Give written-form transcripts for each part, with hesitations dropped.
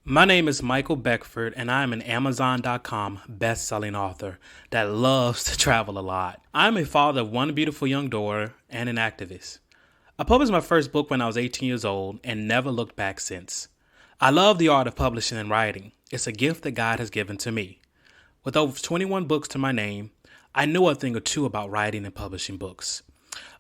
My name is Michael Beckford, and I am an Amazon.com best-selling author that loves to travel a lot. I'm a father of one beautiful young daughter and an activist. I published my first book when I was 18 years old and never looked back since. I love the art of publishing and writing. It's a gift that God has given to me. With over 21 books to my name, I know a thing or two about writing and publishing books.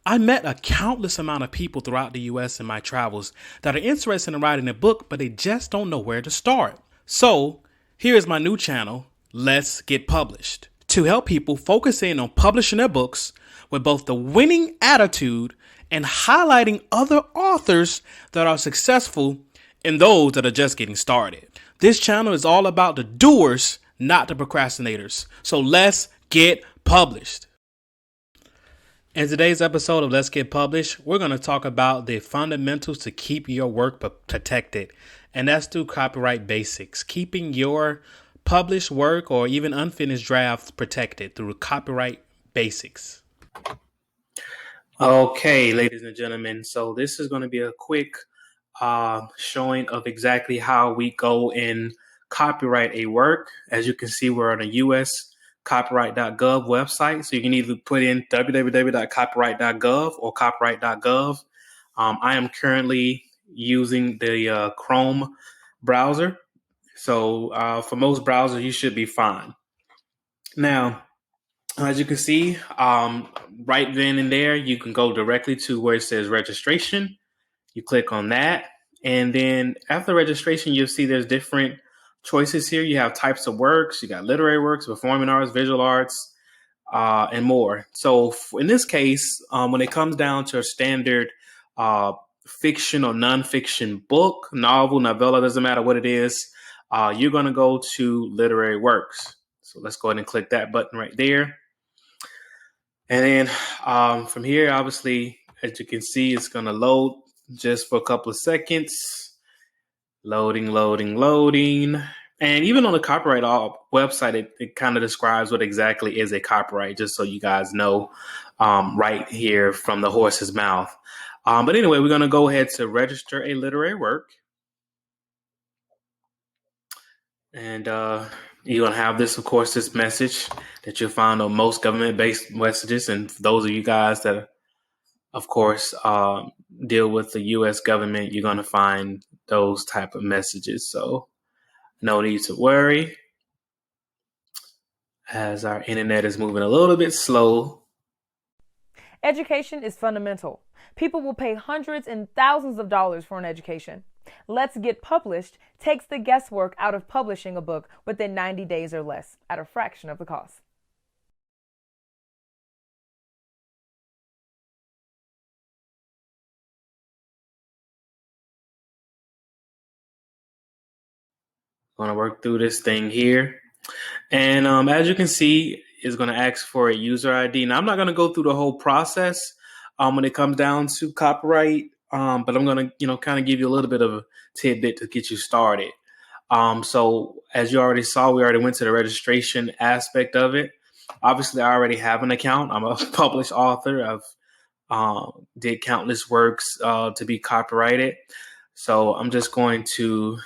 I met a countless amount of people throughout the U.S. in my travels that are interested in writing a book, but they just don't know where to start. So, here is my new channel, Let's Get Published, to help people focus in on publishing their books with both the winning attitude and highlighting other authors that are successful and those that are just getting started. This channel is all about the doers, not the procrastinators. So let's get published. In today's episode of Let's Get Published, we're going to talk about the fundamentals to keep your work protected. And that's through copyright basics, keeping your published work or even unfinished drafts protected through copyright basics. Okay, ladies and gentlemen, so this is going to be a quick showing of exactly how we go and copyright a work. As you can see, we're on a U.S. copyright.gov website. So you can either put in www.copyright.gov or copyright.gov. I am currently using the Chrome browser. So for most browsers, you should be fine. Now, as you can see, right then and there, you can go directly to where it says registration. You click on that. And then after registration, you'll see there's different choices here. You have types of works. You got literary works, performing arts, visual arts, and more. So in this case, when it comes down to a standard fiction or nonfiction book, novel, novella, doesn't matter what it is, you're going to go to literary works. So let's go ahead and click that button right there. And then from here, obviously, as you can see, it's going to load just for a couple of seconds. Loading. And even on the copyright website, it kind of describes what exactly is a copyright, just so you guys know right here from the horse's mouth. But anyway, we're going to go ahead to register a literary work. And you're going to have this, of course, this message that you'll find on most government-based messages. And for those of you guys that, of course, deal with the U.S. government, you're going to find those type of messages. So no need to worry, as our internet is moving a little bit slow. Education is fundamental. People will pay hundreds and thousands of dollars for an education. Let's Get Published takes the guesswork out of publishing a book within 90 days or less at a fraction of the cost. Going to work through this thing here. And as you can see, it's going to ask for a user ID. Now, I'm not going to go through the whole process when it comes down to copyright, but I'm going to, kind of give you a little bit of a tidbit to get you started. So as you already saw, we already went to the registration aspect of it. Obviously, I already have an account. I'm a published author. I've did countless works to be copyrighted. So I'm just going to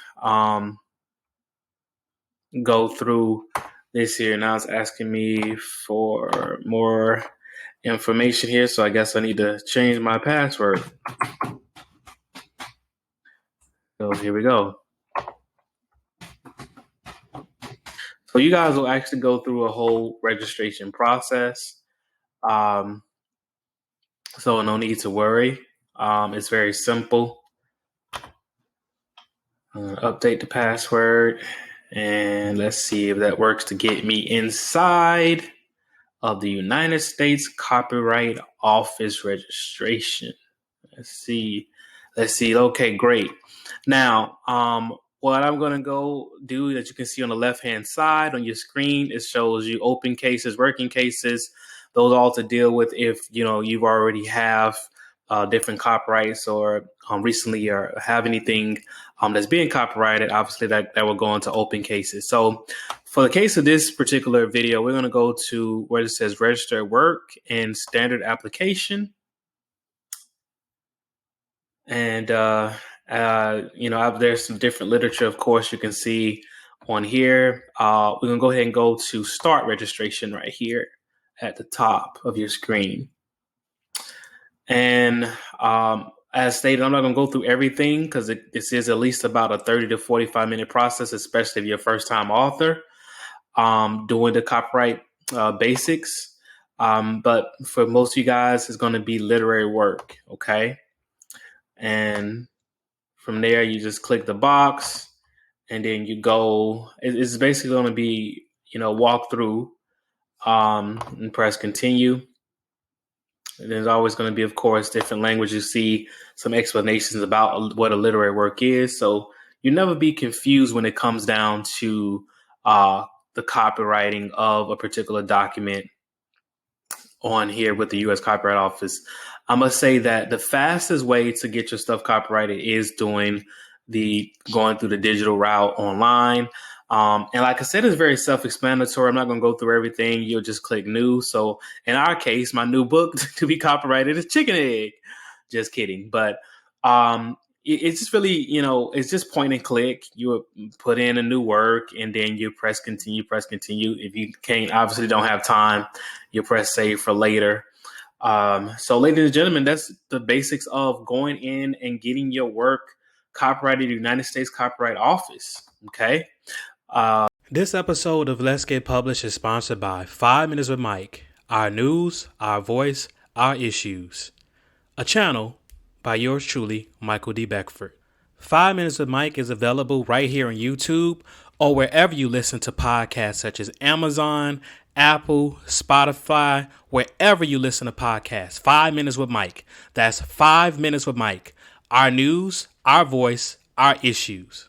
go through this here. Now it's asking me for more information here. So I guess I need to change my password. So here we go. So you guys will actually go through a whole registration process. So no need to worry. It's very simple. Update the password. And let's see if that works to get me inside of the United States Copyright Office registration. Let's see. Okay, great. Now, what I'm going to go do, that you can see on the left-hand side on your screen, it shows you open cases, working cases. Those all to deal with if, you've already have different copyrights or recently or have anything that's being copyrighted. Obviously, that will go into open cases. So for the case of this particular video, we're going to go to where it says register work and standard application. And There's some different literature, of course, you can see on here. We're going to go ahead and go to start registration right here at the top of your screen. And as stated, I'm not going to go through everything because this is at least about a 30 to 45-minute process, especially if you're a first-time author doing the copyright basics. But for most of you guys, it's going to be literary work, okay? And from there, you just click the box, and then you go. It's basically going to be, walk through and press continue. There's always going to be, of course, different languages. You see some explanations about what a literary work is. So you never be confused when it comes down to the copywriting of a particular document on here with the U.S. Copyright Office. I must say that the fastest way to get your stuff copyrighted is going through the digital route online. And like I said, it's very self-explanatory. I'm not going to go through everything. You'll just click new. So in our case, my new book to be copyrighted is Chicken Egg. Just kidding. But it's just really, it's just point and click. You put in a new work and then you press continue. If you obviously don't have time, you press save for later. So ladies and gentlemen, that's the basics of going in and getting your work copyrighted in the United States Copyright Office. Okay. This episode of Let's Get Published is sponsored by 5 Minutes with Mike, our news, our voice, our issues. A channel by yours truly, Michael D. Beckford. 5 Minutes with Mike is available right here on YouTube or wherever you listen to podcasts such as Amazon, Apple, Spotify, wherever you listen to podcasts. 5 Minutes with Mike. That's 5 Minutes with Mike. Our news, our voice, our issues.